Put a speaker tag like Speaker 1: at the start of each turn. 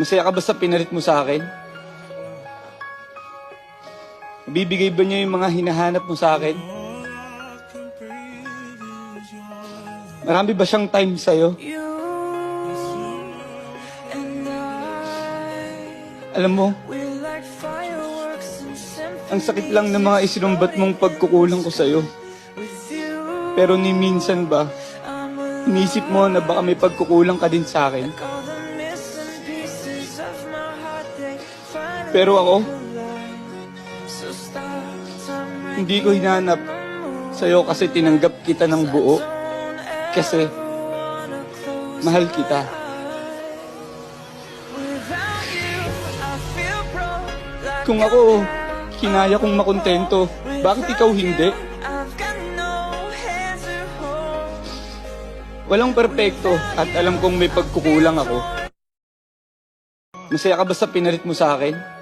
Speaker 1: Masaya ka ba sa pinarit mo sa akin? Bibigay ba niya yung mga hinahanap mo sa akin? Marami ba siyang time sa'yo? Alam mo, ang sakit lang ng mga isinumbat mong pagkukulang ko sa'yo. Pero ni minsan ba, inisip mo na baka may pagkukulang ka din sa akin? Pero ako, hindi ko hinanap sa'yo kasi tinanggap kita ng buo. Kasi, mahal kita. Kung ako, kinaya kong makontento, bakit ikaw hindi? Walang perpekto at alam kong may pagkukulang ako. Masaya ka ba sa pinarit mo sa akin?